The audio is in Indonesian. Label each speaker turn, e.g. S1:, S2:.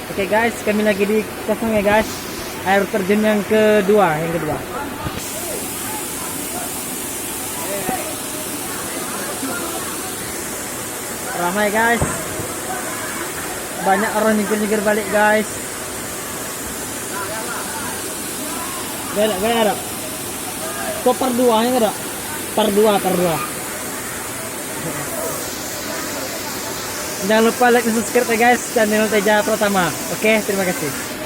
S1: Oke guys, kami lagi di kosong ya guys. Air terjun yang kedua. Ramai guys. Banyak orang nyingkir-nyingkir balik guys. Gak ada. Kok par 2 nya gak ada? Par 2. Jangan lupa like dan subscribe ya guys channel Teja Pratama. Oke, terima kasih.